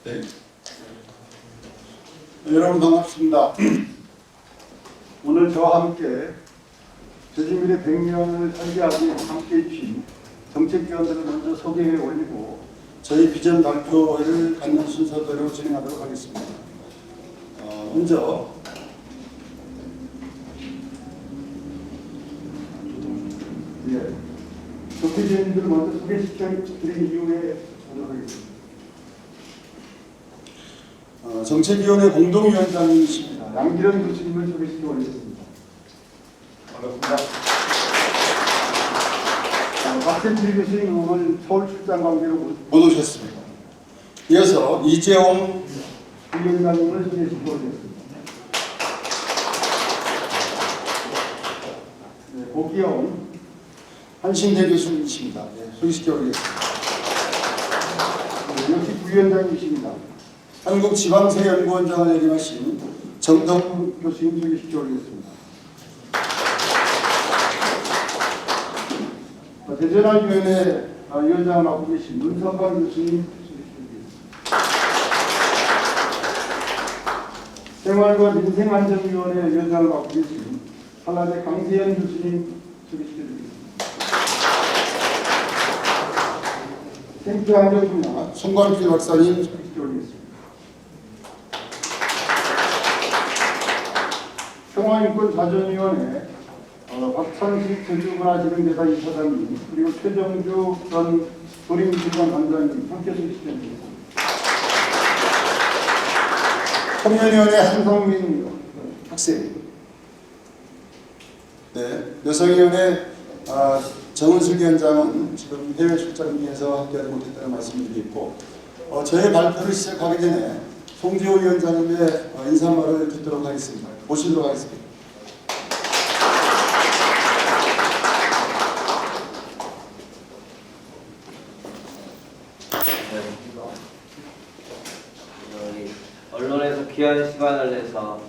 네. 여러분 반갑습니다. 오늘 저와 함께 제주민의 100년을 설계하기 함께해 주신 정책위원들을 먼저 소개해 올리고 저희 비전 발표를 갖는 순서대로 진행하도록 하겠습니다. 먼저 정책위원들을 먼저 소개시켜 드린 이후에 하도록 하겠습니다. 정책위원회 공동위원장이십니다. 양기련 교수님을 소개시켜 올리겠습니다. 반갑습니다. 박센필 교수님 오늘 서울 출장 관계로 못 오셨습니다. 이어서 이재홍 위원장님을 소개시켜 올리겠습니다. 고기영 한신대 교수님이십니다. 소개시켜 올리겠습니다. 역시 부위원장이십니다. 한국지방세연구원장을 역임하신 정동 교수님 소개시켜 올리겠습니다. 대전환위원회 위원장을 맡고 계신 문선관 교수님 소개시켜 드리겠습니다. 생활과 민생안전위원회 위원장을 맡고 계신 한라대 강세현 교수님 소개시켜 드리겠습니다. 생태환경 분야 송광필 박사님 소개시켜 올리겠습니다. 평화인권자전위원회 박찬식 제주문화진흥대사 이사장님 그리고 최정주 전 도림기관 단장님 함께 소개시켜드리겠습니다. 청년위원회 한성민 학생, 여성위원회 정은슬 위원장은 지금 해외 출장 중에서 함께하지 못했다는 말씀을 드리고 저의 발표를 시작하기 전에 송지호 위원장님의 인사말을 듣도록 하겠습니다. 모시도록 하겠습니다. 언론에서 귀한 시간을 내서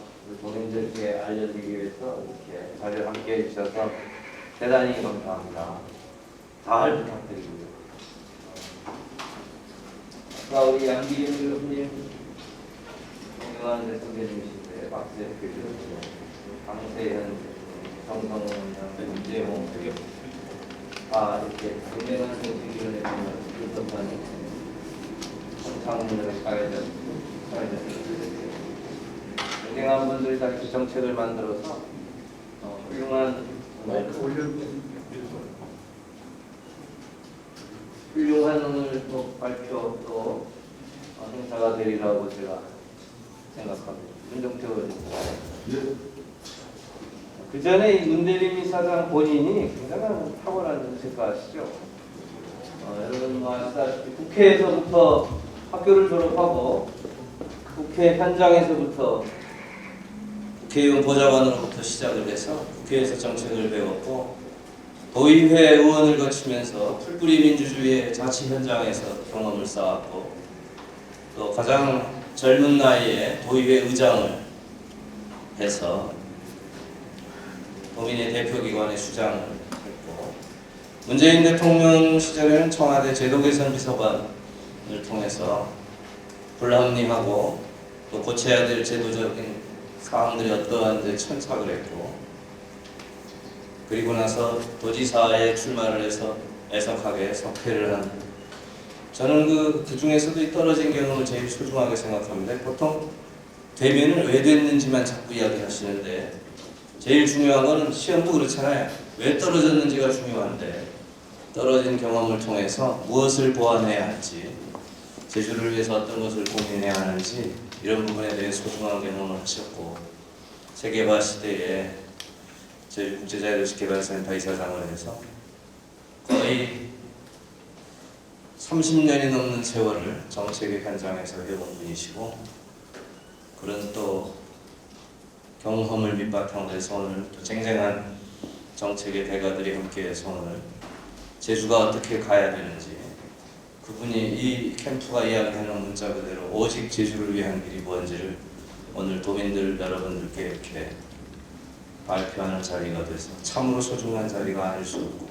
국민들께 알려드리기 위해서 이렇게 자리를 함께 해주셔서 대단히 감사합니다. 잘 부탁드리고요. 아까 우리 양기림 교수님 유명한 데 소개해 주신데 박세필 교수님, 강세현, 정성원 원, 이재홍 다 이렇게 유명한 정책위원회 분들이 성창문을 굉장한 분들이 다 이렇게 정책을 만들어서 훌륭한 오늘 또 발표 또 행사가 되리라고 제가 생각합니다. 윤정태 의원님. 그 전에 이 문대림 이사장 본인이 굉장한 탁월한 정책가시죠. 여러분 아시다시피 국회에서부터 학교를 졸업하고 국회 현장에서부터 국회의원 보좌관으로부터 시작을 해서 국회에서 정책을 배웠고 도의회 의원을 거치면서 풀뿌리 민주주의의 자치 현장에서 경험을 쌓았고 또 가장 젊은 나이에 도의회 의장을 해서 도민의 대표기관의 수장을 했고 문재인 대통령 시절에는 청와대 제도개선 비서관을 통해서 불합리하고 또 고쳐야 될 제도적인 사항들이 어떠한지 천착을 했고 그리고 나서 도지사에 출마를 해서 애석하게 석패를 한 저는 그 중에서도 이 떨어진 경험을 제일 소중하게 생각합니다. 보통 되면은 왜 됐는지만 자꾸 이야기하시는데 제일 중요한 거는 시험도 그렇잖아요. 왜 떨어졌는지가 중요한데 떨어진 경험을 통해서 무엇을 보완해야 할지 제주를 위해서 어떤 것을 고민해야 하는지 이런 부분에 대해 소중한 경험을 하셨고 세계화 시대에 제주국제자유도시개발센터 이사장을 해서 거의 30년이 넘는 세월을 정책의 현장에서 해온 분이시고 그런 또 경험을 밑바탕으로 해서 오늘 또 쟁쟁한 정책의 대가들이 함께해서 오늘 제주가 어떻게 가야 되는지 그분이 이 캠프가 이야기하는 문자 그대로 오직 제주를 위한 길이 뭔지를 오늘 도민들 여러분들께 이렇게 발표하는 자리가 돼서 참으로 소중한 자리가 아닐 수 없고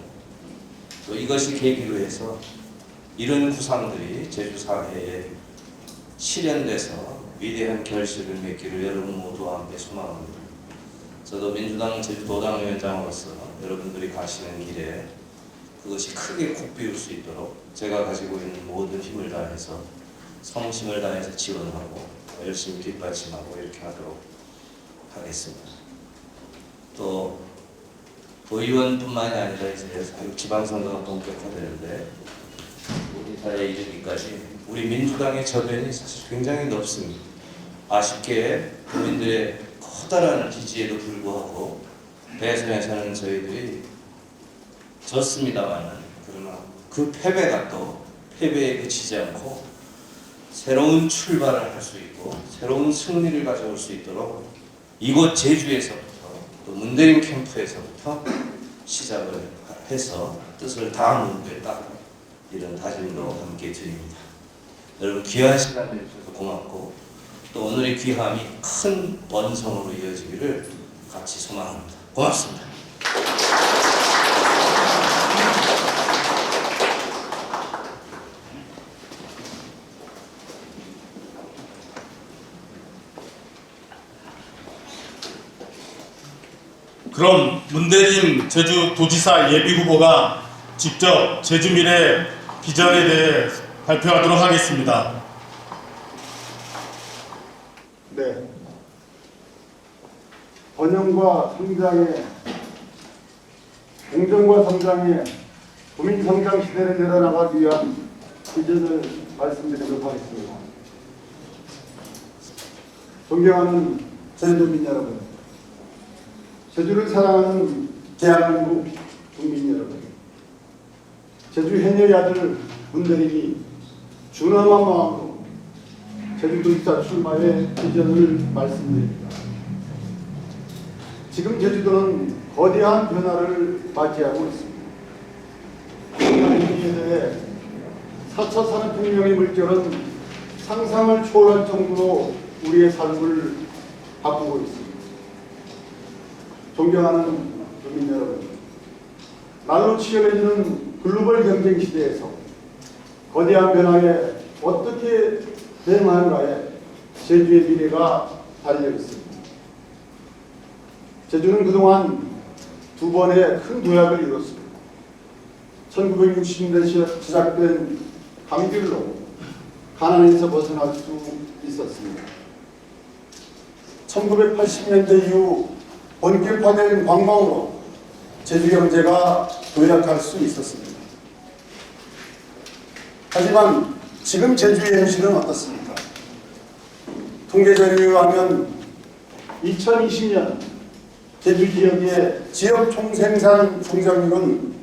또 이것이 계기로 해서 이런 구상들이 제주 사회에 실현돼서 위대한 결실을 맺기를 여러분 모두와 함께 소망합니다. 저도 민주당 제주도당위원장으로서 여러분들이 가시는 길에 그것이 크게 곱비울 수 있도록 제가 가지고 있는 모든 힘을 다해서 성심을 다해서 지원하고 열심히 뒷받침하고 이렇게 하도록 하겠습니다. 또 도의원뿐만이 아니라 이제 지방선거가 본격화되는데 우리 사회에 이르기까지 우리 민주당의 저변이 사실 굉장히 넓습니다. 아쉽게 국민들의 커다란 지지에도 불구하고 대선에서는 저희들이 졌습니다만은 그러나 그 패배가 또 패배에 그치지 않고 새로운 출발을 할 수 있고 새로운 승리를 가져올 수 있도록 이곳 제주에서부터 또 문대림 캠프에서부터 시작을 해서 뜻을 다하겠다 이런 다짐도 함께 드립니다. 여러분 귀한 시간 내주셔서 고맙고 또 오늘의 귀함이 큰 원성으로 이어지기를 같이 소망합니다. 고맙습니다. 그럼 문대림 제주도지사 예비후보가 직접 제주미래 비전에 대해 발표하도록 하겠습니다. 네. 번영과 성장의 공정과 성장의 국민 성장 시대를 열어나가기 위한 비전을 말씀드리도록 하겠습니다. 존경하는 제주도민 여러분, 제주를 사랑하는 대한민국 국민 여러분, 제주 해녀의 아들 문대림이 준엄한 마음으로 제주도지사 출마의 비전을 말씀드립니다. 지금 제주도는 거대한 변화를 맞이하고 있습니다. 코로나19에 대해 4차 산업혁명의 물결은 상상을 초월할 정도로 우리의 삶을 바꾸고 있습니다. 존경하는 국민 여러분, 날로 치열해지는 글로벌 경쟁 시대에서 거대한 변화에 어떻게 대응하는가에 제주의 미래가 달려 있습니다. 제주는 그동안 두 번의 큰 도약을 이뤘습니다. 1960년대 시작된 감귤로 가난에서 벗어날 수 있었습니다. 1980년대 이후 본격화된 관광으로 제주 경제가 도약할 수 있었습니다. 하지만 지금 제주의 현실은 어떻습니까? 통계 자료에 의하면 2020년 제주 지역의 지역 총생산 성장률은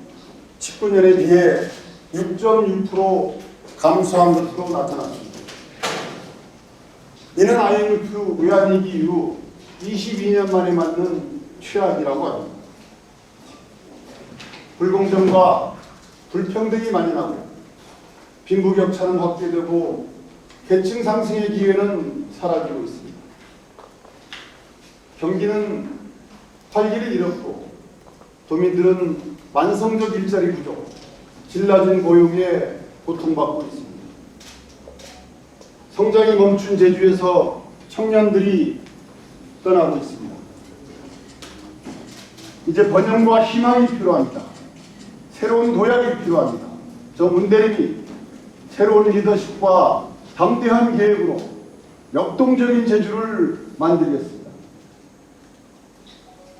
19년에 비해 6.6% 감소한 것으로 나타났습니다. 이는 IMF 외환위기 이후 22년 만에 맞는 최악이라고 합니다. 불공정과 불평등이 만연하고 빈부격차는 확대되고 계층 상승의 기회는 사라지고 있습니다. 경기는 활기를 잃었고 도민들은 만성적 일자리 부족, 질 낮은 고용에 고통받고 있습니다. 성장이 멈춘 제주에서 청년들이 떠나고 있습니다. 이제 번영과 희망이 필요합니다. 새로운 도약이 필요합니다. 저 문대림이 새로운 리더십과 담대한 계획으로 역동적인 제주를 만들겠습니다.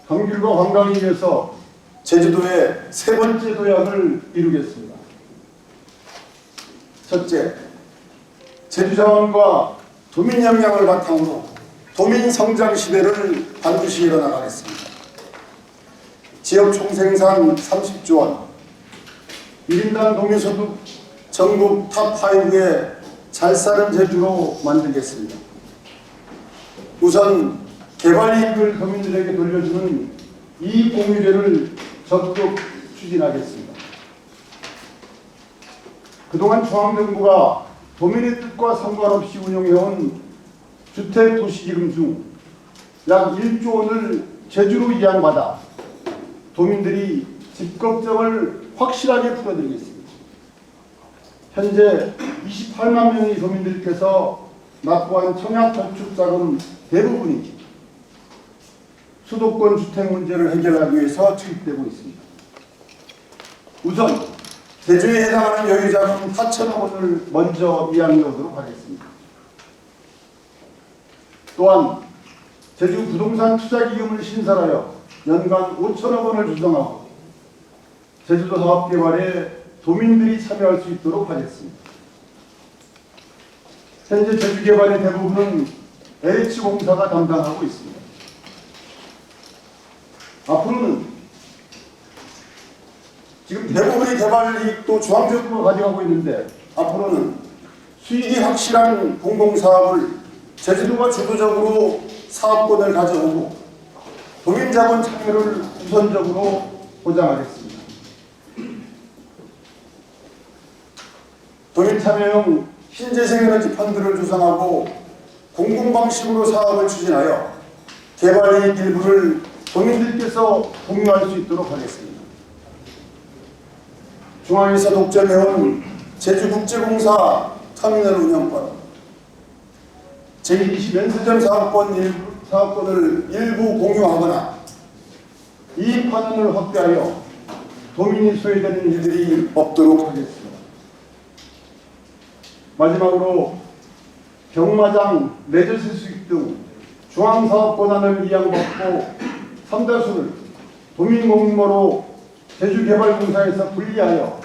감귤과 관광을 위해서 제주도의 세 번째 도약을 이루겠습니다. 첫째, 제주 자원과 도민 역량을 바탕으로 도민 성장 시대를 반드시 일어나가겠습니다. 지역 총생산 30조 원, 1인당 동일소득 전국 탑5에 잘 사는 제주로 만들겠습니다. 우선 개발 이익을 도민들에게 돌려주는 이익 공유제를 적극 추진하겠습니다. 그동안 중앙정부가 도민의 뜻과 상관없이 운영해온 주택도시기금 중 약 1조 원을 제주로 이양받아 도민들이 집 걱정을 확실하게 풀어드리겠습니다. 현재 28만 명의 도민들께서 납부한 청약 건축 자금 대부분이 수도권 주택 문제를 해결하기 위해서 투입되고 있습니다. 우선 제주에 해당하는 여유 자금 4천억 원을 먼저 이양하도록 하겠습니다. 또한 제주 부동산 투자기금을 신설하여 연간 5천억 원을 조성하고 제주도 사업개발에 도민들이 참여할 수 있도록 하겠습니다. 현재 제주개발의 대부분은 LH공사가 담당하고 있습니다. 앞으로는 지금 대부분의 개발 이익도 중앙정부가 가져가고 있는데 앞으로는 수익이 확실한 공공사업을 제주도가 주도적으로 사업권을 가져오고 도민자본 참여를 우선적으로 보장하겠습니다. 도민 참여형 신재생에너지 펀드를 조성하고 공공방식으로 사업을 추진하여 개발이익 일부를 도민들께서 공유할 수 있도록 하겠습니다. 중앙에서 독점해온 제주국제공사 터미널 운영권, 제20 면세점 사업권을 일부 공유하거나 이익 환원을 확대하여 도민이 소외되는 일들이 없도록 하겠습니다. 마지막으로 경마장, 매저세 수익 등 중앙사업 권한을 이양받고 3다수를 도민공모로 제주개발공사에서 분리하여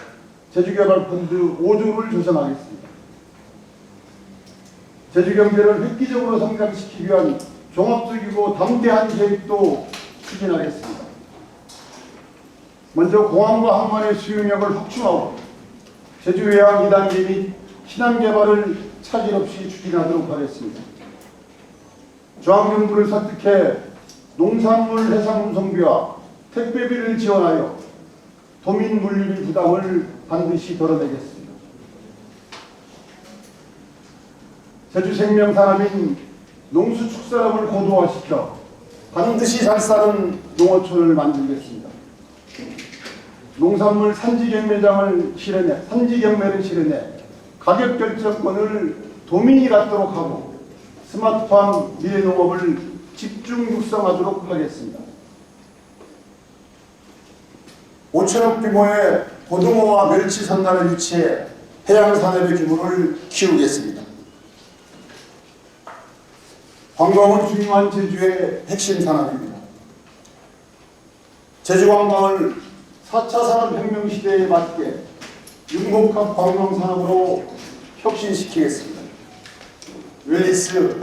제주개발펀드 5조를 조성하겠습니다. 제주경제를 획기적으로 성장시키기 위한 종합적이고 담대한 계획도 추진하겠습니다. 먼저 공항과 항만의 수용력을 확충하고 제주해양 2단계 및 신안개발을 차질 없이 추진하도록 하겠습니다. 중앙정부를 설득해 농산물 해상 운송비와 택배비를 지원하여 도민 물류비 부담을 반드시 덜어내겠습니다. 제주 생명산업인 농수축산업을 고도화시켜 반드시 잘 사는 농어촌을 만들겠습니다. 농산물 산지경매를 실현해 가격 결정권을 도민이 갖도록 하고 스마트팜 미래농업을 집중 육성하도록 하겠습니다. 5천억 규모의 고등어와 멸치 선단을 유치해 해양산업의 규모를 키우겠습니다. 관광은 중요한 제주의 핵심 산업입니다. 제주관광을 4차 산업혁명 시대에 맞게 융복합 관광산업으로 혁신시키겠습니다. 웰니스,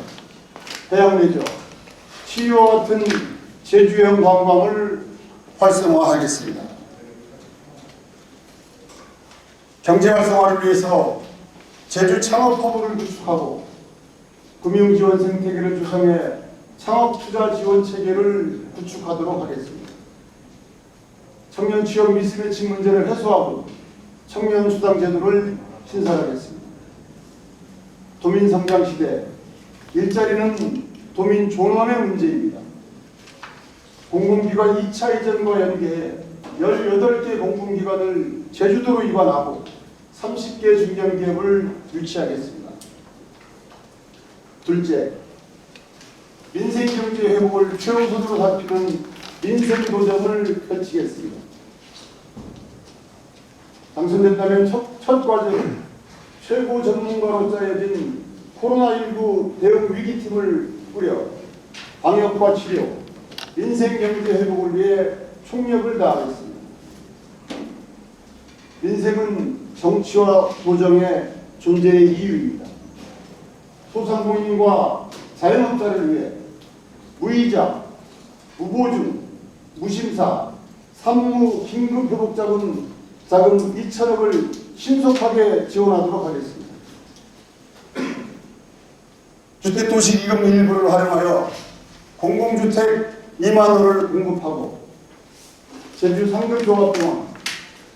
해양레저, 치유와 같은 제주형 관광을 활성화하겠습니다. 경제활성화를 위해서 제주 창업허브를 구축하고 금융지원 생태계를 조성해 창업투자 지원 체계를 구축하도록 하겠습니다. 청년 취업 미스매치 문제를 해소하고 청년 수당 제도를 신설하겠습니다. 도민 성장 시대, 일자리는 도민 존엄의 문제입니다. 공공기관 2차 이전과 연계해 18개 공공기관을 제주도로 이관하고 30개 중견기업을 유치하겠습니다. 둘째, 민생경제 회복을 최우선으로 살피는 민생도전을 펼치겠습니다. 당선된다면 첫 과제는 최고 전문가로 짜여진 코로나19 대응 위기팀을 꾸려 방역과 치료, 민생경제 회복을 위해 총력을 다하겠습니다. 민생은 정치와 도정의 존재의 이유입니다. 소상공인과 자영업자를 위해 무이자, 무보증, 무심사, 산무 긴급회복자금 2천억을 신속하게 지원하도록 하겠습니다. 주택도시기금 일부를 활용하여 공공주택 2만 호를 공급하고 제주 상급종합병원,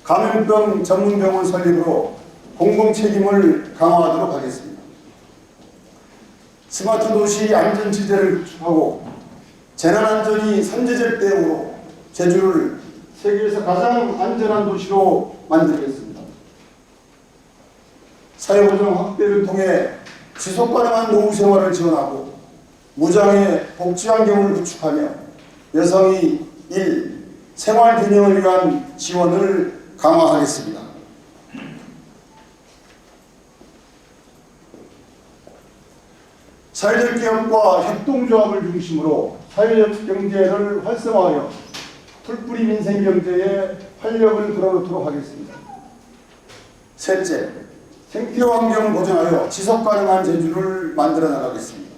감염병 전문병원 설립으로 공공책임을 강화하도록 하겠습니다. 스마트 도시 안전지대를 구축하고 재난안전이 선제적 대응으로 제주를 세계에서 가장 안전한 도시로 만들겠습니다. 사회보장 확대를 통해 지속가능한 노후 생활을 지원하고 무장의 복지 환경을 구축하며 여성의 생활 균형을 위한 지원을 강화하겠습니다. 사회적 기업과 협동조합을 중심으로 사회적 경제를 활성화하여 풀뿌리 민생 경제에 활력을 불어넣도록 하겠습니다. 셋째, 생태환경을 보존하여 지속가능한 제주를 만들어 나가겠습니다.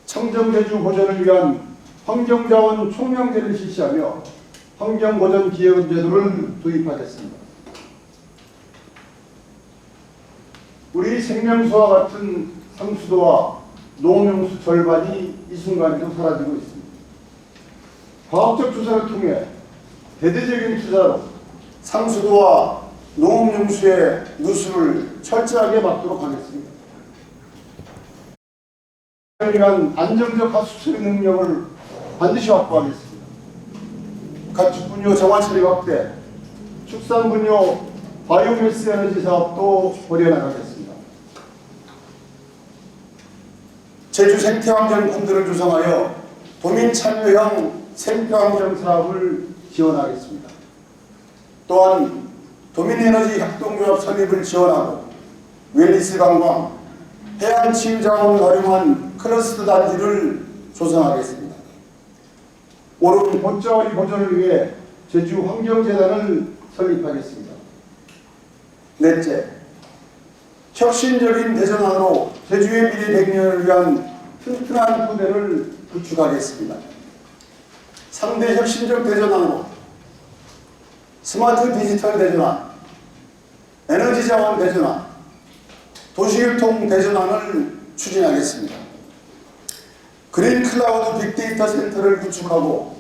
청정제주 보존을 위한 환경자원 총량제를 실시하며 환경보전기여금제도를 도입하겠습니다. 우리 생명수와 같은 상수도와 농용수 절반이 이 순간에도 사라지고 있습니다. 과학적 조사를 통해 대대적인 투자로 상수도와 농업용수의 누수를 철저하게 막도록 하겠습니다. 위한 안정적 하수 처리 능력을 반드시 확보하겠습니다. 가축분뇨 정화처리 확대, 축산분뇨 바이오매스 에너지 사업도 벌여나가겠습니다. 제주 생태환경 펀드를 조성하여 도민 참여형 생태환경 사업을 지원하겠습니다. 또한 도민에너지 협동조합 설립을 지원하고 웰니스 관광, 해양치유자원을 활용한 클러스터 단지를 조성하겠습니다. 옳은 봇자리 보존을 위해 제주환경재단을 설립하겠습니다. 넷째, 혁신적인 대전환으로 제주의 미래 100년을 위한 튼튼한 토대를 구축하겠습니다. 3대 혁신적 대전환으로 스마트 디지털 대전환, 에너지 자원 대전환, 도시교통 대전환을 추진하겠습니다. 그린 클라우드 빅데이터 센터를 구축하고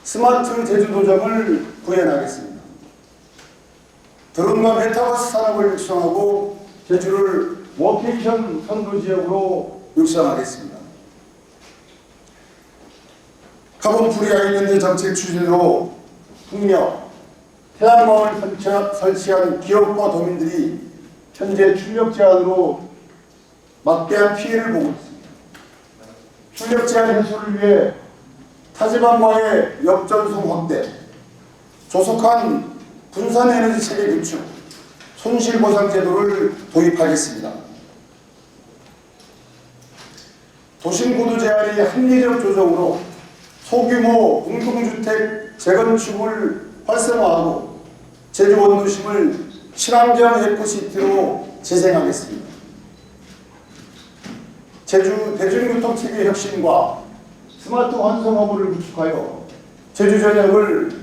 스마트 제주도정을 구현하겠습니다. 드론과 메타버스 산업을 육성하고 제주를 워케이션 선도 지역으로 육성하겠습니다. 카본 프리 아일랜드 정책 추진으로 풍력, 태양광을 설치한 기업과 도민들이 현재 출력 제한으로 막대한 피해를 보고 있습니다. 출력 제한 해소를 위해 타지방과의 역전송 확대, 조속한 분산 에너지 체계 구축, 손실보상 제도를 도입하겠습니다. 도심구도 제한이 합리적 조정으로 소규모 공동주택 재건축을 활성화하고 제주 원도심을 친환경 에코시티로 재생하겠습니다. 제주 대중교통체계 혁신과 스마트 환승허브를 구축하여 제주 전역을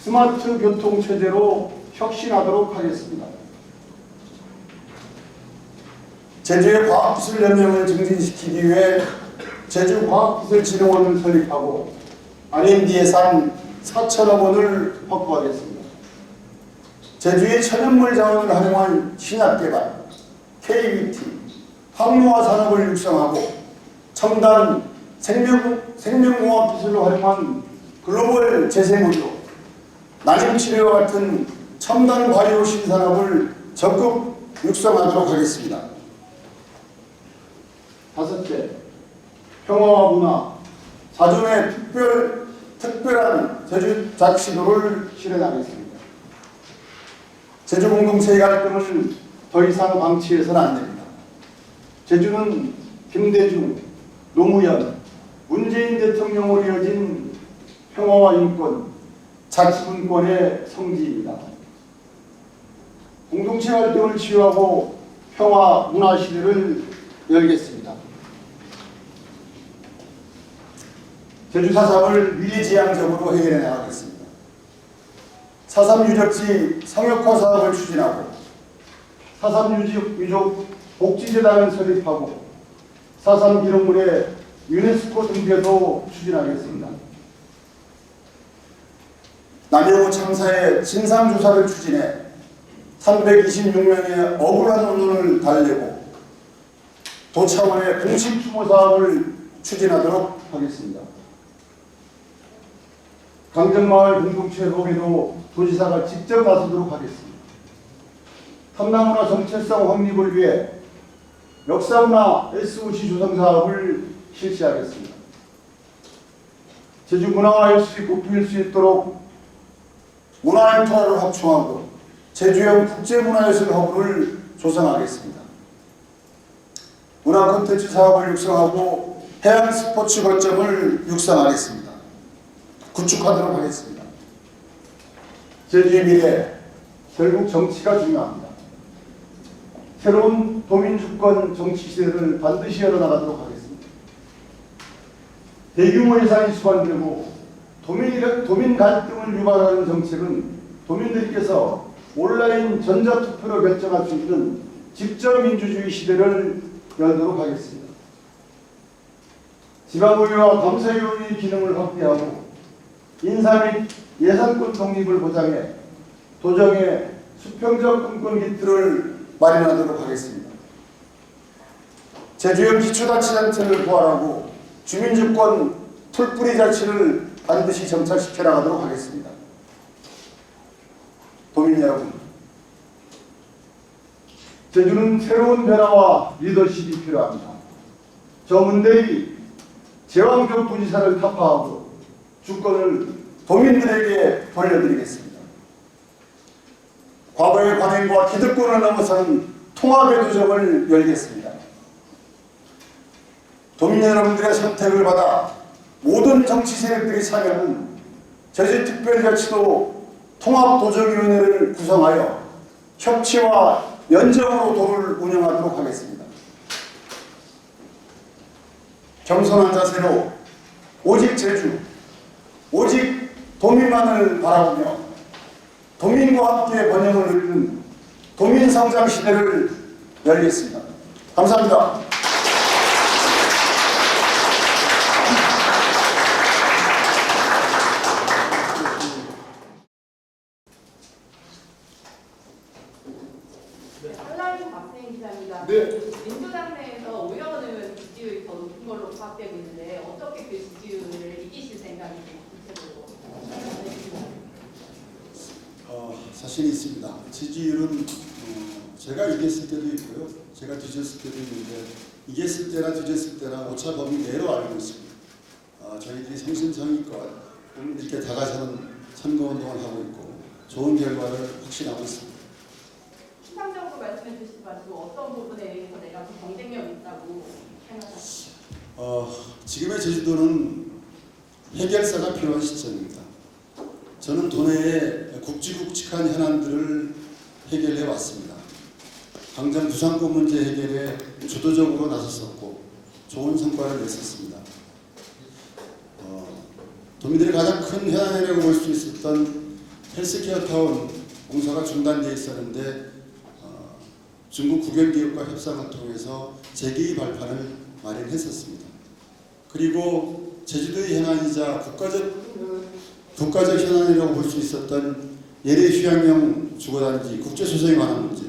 스마트 교통체제로 혁신하도록 하겠습니다. 제주의 과학기술 연령을 증진시키기 위해 제주과학기술진흥원을 설립하고 R&D 예산 4천억 원을 확보하겠습니다. 제주의 천연물 자원을 활용한 신약개발, KBT, 항로화 산업을 육성하고 첨단 생명공학 기술을 활용한 글로벌 재생의료, 난임치료와 같은 첨단 바이오 신산업을 적극 육성하도록 하겠습니다. 다섯째, 평화와 문화, 자존의 특별한 제주자치도를 실현하겠습니다. 제주 공동체의 갈등을 더 이상 방치해서는 안 됩니다. 제주는 김대중, 노무현, 문재인 대통령으로 이어진 평화와 인권, 자치분권의 성지입니다. 공동체 활동을 치유하고 평화 문화 시대를 열겠습니다. 제주 4.3을 미래지향적으로 해결해 나가겠습니다. 4.3 유적지 성역화 사업을 추진하고 4.3 유족 복지재단을 설립하고 4.3 기록물의 유네스코 등재도 추진하겠습니다. 남영우 참사의 진상조사를 추진해 326명의 억울한 언론을 달래고 도 차원의 공식 추모 사업을 추진하도록 하겠습니다. 강정마을 공동체 회복에도 도지사가 직접 나서도록 하겠습니다. 탐나문화 정체성 확립을 위해 역사문화 SOC 조성 사업을 실시하겠습니다. 제주 문화와 예술이 꽃피울 수 있도록 문화 인프라를 확충하고 제주형 국제문화예술 허브를 조성하겠습니다. 문화 콘텐츠 사업을 육성하고 해양 스포츠 거점을 육성하겠습니다. 구축하도록 하겠습니다. 제주의 미래, 결국 정치가 중요합니다. 새로운 도민주권 정치 시대를 반드시 열어나가도록 하겠습니다. 대규모 예산이 수반되고 도민 갈등을 유발하는 정책은 도민들께서 온라인 전자투표로 결정할 수 있는 직접민주주의 시대를 열도록 하겠습니다. 지방의회와 감사위원회의 기능을 확대하고 인사 및 예산권 독립을 보장해 도정의 수평적 분권 기틀을 마련하도록 하겠습니다. 제주형 기초자치단체를 부활하고 주민주권 풀뿌리 자치를 반드시 정착시켜 나가도록 하겠습니다. 도민 여러분, 제주는 새로운 변화와 리더십이 필요합니다. 저 문대리 제왕적 도지사를 타파하고 주권을 도민들에게 돌려드리겠습니다. 과거의 관행과 기득권을 넘어서는 통합의 도정을 열겠습니다. 도민 여러분들의 선택을 받아 모든 정치 세력들이 참여하는 제주특별자치도 통합도정위원회를 구성하여 협치와 연정으로 도를 운영하도록 하겠습니다. 겸손한 자세로 오직 제주, 오직 도민만을 바라보며 도민과 함께 번영을 누리는 도민성장 시대를 열겠습니다. 감사합니다. 한라인 박세인 기자입니다. 네. 민주당 내에서 오영원 의원 지지율이 더 높은 걸로 파악되고 있는데 어떻게 그 지지율을 이기실 생각인지 구체적으로 자신이 있습니다. 지지율은 제가 이겼을 때도 있고요. 제가 뒤졌을 때도 있는데 이겼을 때나 뒤졌을 때나 오차 범위 내로 알고 있습니다. 저희들이 성심성의껏 국민들께 다가서는 선거운동을 하고 있고 좋은 결과를 확신하고 있습니다. 추상적으로 말씀해 주시지 마시고 어떤 부분에 대해서 내가 더 경쟁력이 있다고 생각하십니까? 지금의 제주도는 해결사가 필요한 시점입니다. 저는 도내에 굵직굵직한 현안들을 해결해 왔습니다. 당장 부산권 문제 해결에 주도적으로 나섰었고 좋은 성과를 냈었습니다. 도민들이 가장 큰 현안이라고 볼 수 있었던 헬스케어 타운 공사가 중단되어 있었는데 중국 국영기업과 협상을 통해서 재개의 발판을 마련했었습니다. 그리고 제주도의 현안이자 국가적 현안이라고 볼 수 있었던 예대 휴양용 주거단지 국제소송에 관한 문제,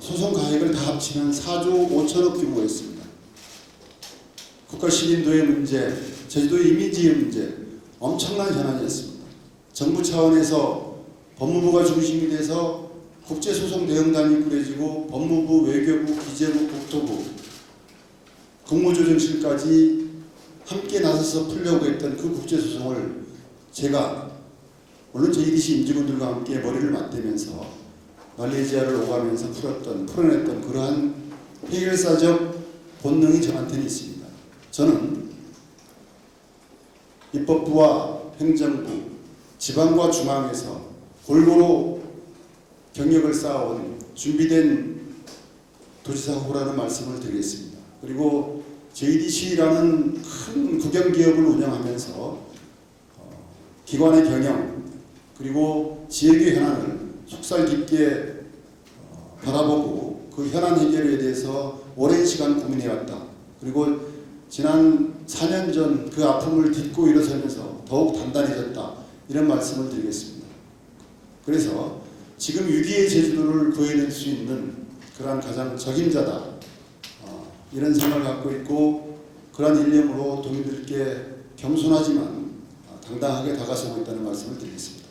소송 가액을 다 합치면 4조 5천억 규모였습니다. 국가시민도의 문제, 제주도의 이미지의 문제, 엄청난 현안이었습니다. 정부 차원에서 법무부가 중심이 돼서 국제소송 대응단이 꾸려지고 법무부, 외교부, 기재부, 국토부, 국무조정실까지 함께 나서서 풀려고 했던 그 국제소송을 제가 물론 JDC 임직원들과 함께 머리를 맞대면서 말레이시아를 오가면서 풀어냈던 그러한 해결사적 본능이 저한테는 있습니다. 저는 입법부와 행정부, 지방과 중앙에서 골고루 경력을 쌓아온 준비된 도지사 후보라는 말씀을 드리겠습니다. 그리고 JDC라는 큰 국영기업을 운영하면서 기관의 경영 그리고 지역의 현안을 속살 깊게 바라보고 그 현안 해결에 대해서 오랜 시간 고민해왔다. 그리고 지난 4년 전 그 아픔을 딛고 일어서면서 더욱 단단해졌다. 이런 말씀을 드리겠습니다. 그래서 지금 위기의 제주도를 구해낼 수 있는 그러한 가장 적임자다. 이런 생각을 갖고 있고 그러한 일념으로 도민들께 겸손하지만 당당하게 다가서고 있다는 말씀을 드리겠습니다.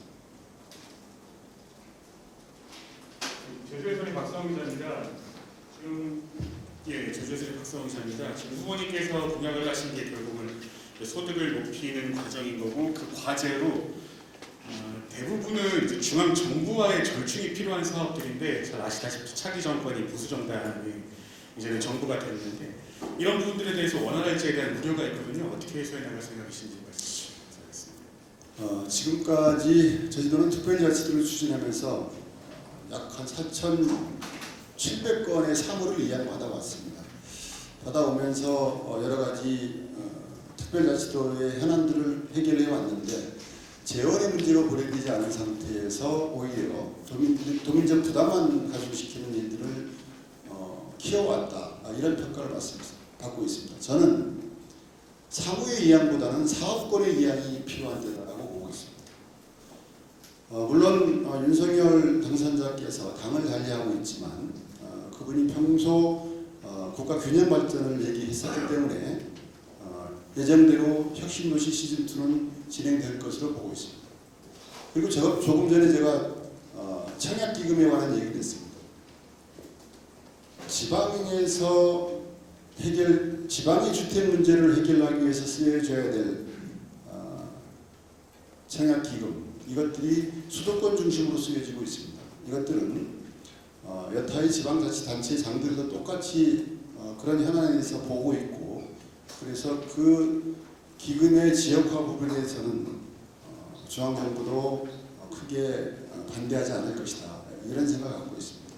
박성호 기자입니다. 지금 후보님께서 공약을 하신 게 결국은 소득을 높이는 과정인 거고 그 과제로 대부분은 이제 중앙 정부와의 절충이 필요한 사업들인데 잘 아시다시피 차기 정권이 보수 정당이 이제는 정부가 됐는데 이런 부분들에 대해서 원활할지에 대한 우려가 있거든요. 어떻게 해소해 나갈 생각이신지 말씀 부탁드리겠습니다. 지금까지 제주도는 특별자치도를 추진하면서 약 한 4,700건의 사무를 이양받아왔습니다. 받아오면서 여러 가지 특별자치도의 현안들을 해결해 왔는데 재원의 문제로 고려되지 않은 상태에서 오히려 도민적 부담만 가중시키는 일들을 키워왔다, 이런 평가를 받고 있습니다. 저는 사무의 이양보다는 사업권의 이양이 필요한 데다라고 보고 있습니다. 물론 윤석열 당선자께서 당을 관리하고 있지만 그분이 평소 국가 균형 발전을 얘기했었기 때문에 예정대로 혁신도시 시즌2는 진행될 것으로 보고 있습니다. 그리고 조금 전에 제가 청약기금에 관한 얘기를 했습니다. 지방에서 지방의 주택 문제를 해결하기 위해서 쓰여져야 될 청약기금, 이것들이 수도권 중심으로 쓰여지고 있습니다. 이것들은 여타의 지방자치단체 장들도 똑같이 그런 현안에서 보고 있고, 그래서 그 기금의 지역화 부분에 대해서는 중앙정부도 크게 반대하지 않을 것이다, 이런 생각을 갖고 있습니다.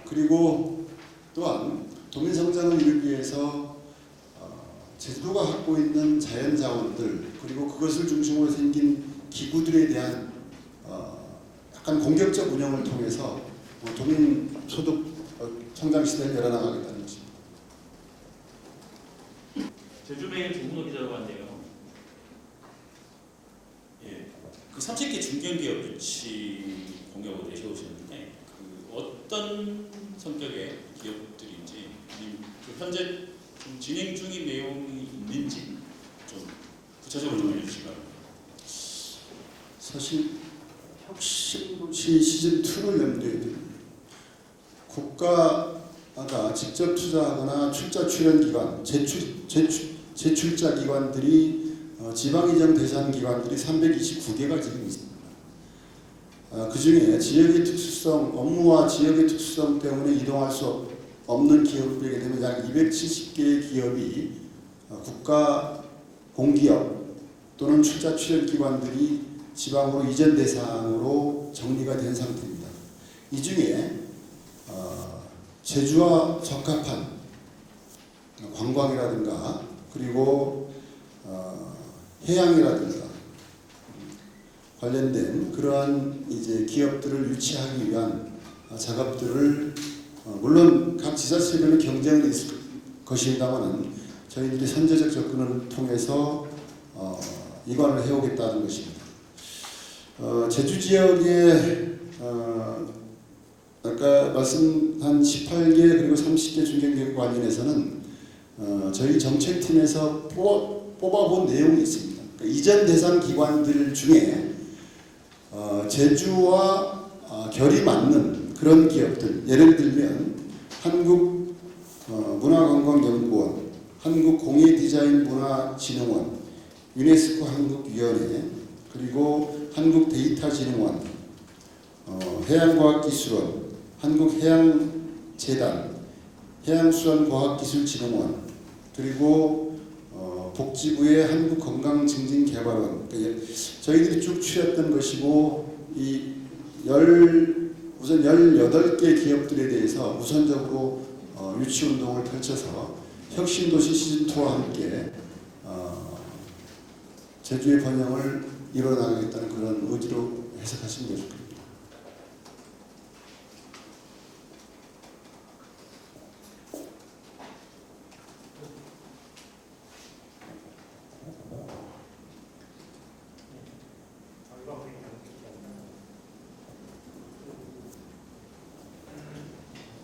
그리고 또한 도민성장을 이루기 위해서 제주도가 갖고 있는 자연자원들, 그리고 그것을 중심으로 생긴 기구들에 대한 약간 공격적 운영을 통해서 도민소득 성장 시대를 열어나가겠다는 것입니다. 제주메일 조문호 기자라고 한대요. 예, 그 30개 중견기업 유치 공약을 내세우셨는데 그 어떤 성격의 기업들인지, 그 현재 좀 진행 중인 내용이 있는지 좀 구체적으로 좀 알려주시기 바랍니다. 사실 혁신도시 시즌2를 염두에 둡니다. 국가가 직접 투자하거나 출자 출연 기관, 재출자 기관들이 지방이정 대상 기관들이 329개가 지금 있습니다. 그 중에 지역의 특수성, 업무와 지역의 특수성 때문에 이동할 수 없는 기업을 빼게 되면 약 270개의 기업이 국가 공기업 또는 출자 출연 기관들이 지방으로 이전 대상으로 정리가 된 상태입니다. 이 중에 제주와 적합한 관광이라든가 그리고 해양이라든가 관련된 그러한 이제 기업들을 유치하기 위한 작업들을 물론 각 지자체별로 경쟁은 있을 것입니다만은 저희들이 선제적 접근을 통해서 이관을 해오겠다는 것입니다. 제주 지역에 아까 말씀한 18개 그리고 30개 중견기업 관련해서는 저희 정책팀에서 뽑아본 내용이 있습니다. 그러니까 이전 대상 기관들 중에 제주와 결이 맞는 그런 기업들, 예를 들면 한국문화관광연구원, 한국공예디자인문화진흥원, 유네스코 한국위원회, 그리고 한국데이터진흥원, 해양과학기술원, 한국해양재단, 해양수산과학기술진흥원, 그리고 복지부의 한국건강증진개발원, 그러니까 저희들이 쭉 추렸던 것이고, 우선 18개 기업들에 대해서 우선적으로 유치운동을 펼쳐서 혁신도시 시즌2와 함께 제주의 번영을 이뤄나가겠다는 그런 의지로 해석하시면 될 겁니다.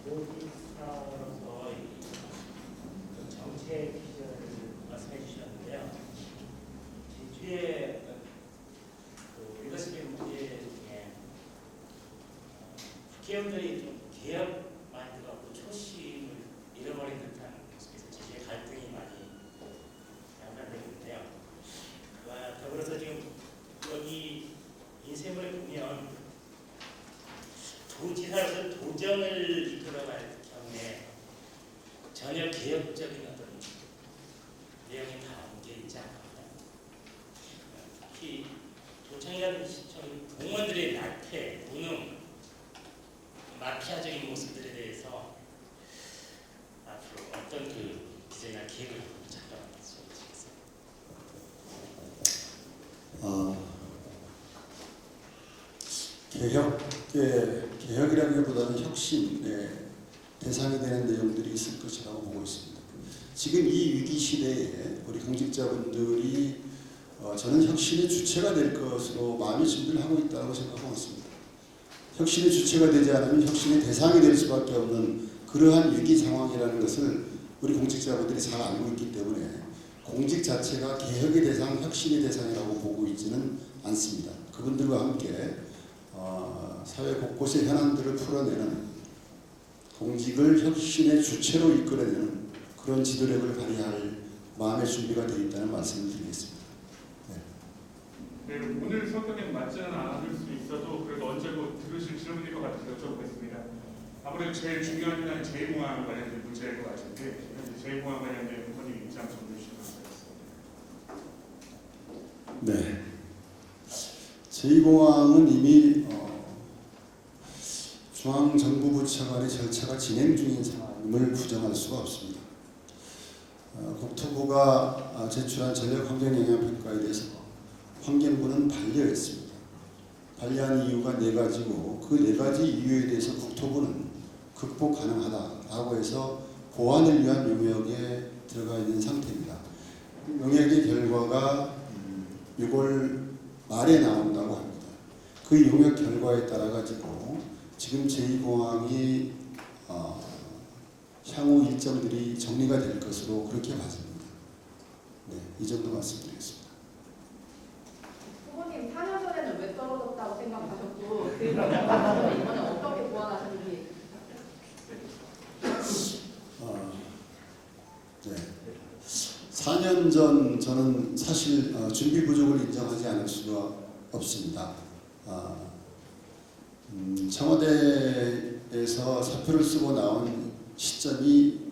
도지사로서 정책 기준을 말씀해 주셨는데요. 제주의 우리가 지금 문제 중에 국회의원들이 좀 개혁 마인드가 없고 초심을 잃어버린 듯한 내용이 다 담겨 있지 않거든요. 특히 도청이라든지 시청이 공무원들의 날패, 무능, 마피아적인 모습들에 대해서 앞으로 어떤 그 기재나 계획을 작성하시겠어요? 개혁이라기보다는 혁신의 대상이 되는 내용들이 있을 것이라고 보고 있습니다. 지금 이 위기 시대에 우리 공직자분들이 저는 혁신의 주체가 될 것으로 마음의 준비를 하고 있다고 생각하고 있습니다. 혁신의 주체가 되지 않으면 혁신의 대상이 될 수밖에 없는 그러한 위기 상황이라는 것을 우리 공직자분들이 잘 알고 있기 때문에 공직 자체가 개혁의 대상, 혁신의 대상이라고 보고 있지는 않습니다. 그분들과 함께 사회 곳곳의 현안들을 풀어내는 공직을 혁신의 주체로 이끌어내는 그런 지도력을 발휘할 마음의 준비가 되어 있다는 말씀을 드리겠습니다. 네, 오늘 성격에는 맞지는 않을 수 있어도 그래도 언제고 들으실 질문일 것 같아서 여쭤보겠습니다. 아무래도 제일 중요한 건 제2공항 관련된 문제일 것 같은데 제2공항 관련된 의원님 입장 좀 해주시면 감사하겠습니다. 네. 제2공항은 이미 중앙정부부처 간의 절차가 진행 중인 상황임을 부정할 수가 없습니다. 국토부가 제출한 전력환경영향평가에 대해서 환경부는 반려했습니다. 반려한 이유가 4가지고 그 4가지 이유에 대해서 국토부는 극복 가능하다라고 해서 보완을 위한 용역에 들어가 있는 상태입니다. 용역의 결과가 6월 말에 나온다고 합니다. 그 용역 결과에 따라 가지고 지금 제2공항이 향후 일정들이 정리가 될 것으로 그렇게 봐집니다. 네, 이 정도 말씀드리겠습니다. 후보님 4년 전에는 왜 떨어졌다고 생각하셨고 그 이번에 어떻게 보완하셨는지. 네. 4년 전 저는 사실 준비 부족을 인정하지 않을 수가 없습니다. 청와대에서 사표를 쓰고 나온 시점이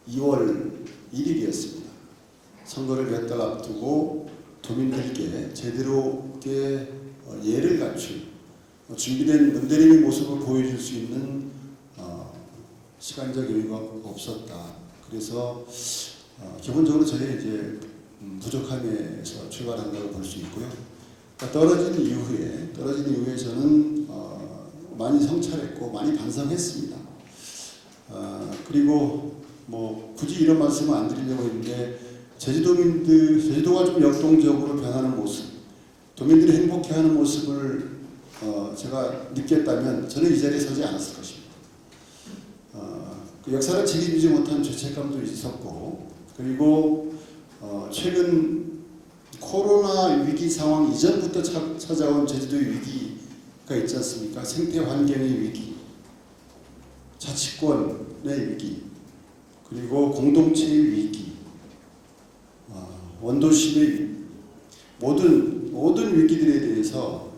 2월 1일이었습니다. 선거를 몇 달 앞두고 도민들께 제대로의 예를 갖춘 준비된 문대림의 모습을 보여줄 수 있는 시간적 여유가 없었다. 그래서 기본적으로 저희 이제 부족함에서 출발한다고 볼 수 있고요. 떨어진 이후에 저는 많이 성찰했고 많이 반성했습니다. 그리고 뭐 굳이 이런 말씀은 안 드리려고 했는데 제주도가 좀 역동적으로 변하는 모습, 도민들이 행복해하는 모습을 제가 느꼈다면 저는 이 자리에 서지 않았을 것입니다. 그 역사를 책임지지 못한 죄책감도 있었고, 그리고 최근 코로나 위기 상황 이전부터 찾아온 제주도의 위기가 있지 않습니까? 생태 환경의 위기, 자치권의 위기, 그리고 공동체의 위기, 원도심의 위기, 모든 위기들에 대해서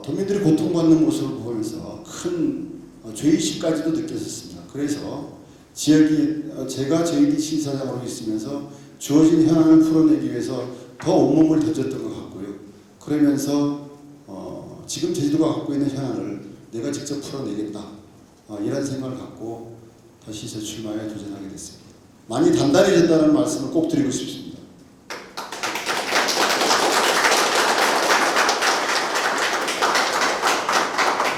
도민들이 고통받는 모습을 보면서 큰 죄의식까지도 느꼈었습니다. 그래서 제가 저희들 시사장으로 있으면서 주어진 현안을 풀어내기 위해서 더 온몸을 던졌던 것 같고요. 그러면서 지금 제주도가 갖고 있는 현안을 내가 직접 풀어내겠다, 이런 생각을 갖고 다시 재출마에 도전하게 됐습니다. 많이 단단해졌다는 말씀을 꼭 드리고 싶습니다.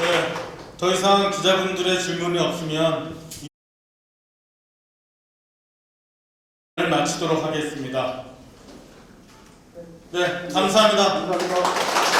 네, 더 이상 기자분들의 질문이 없으면 마치도록 하겠습니다. 네, 감사합니다. 감사합니다.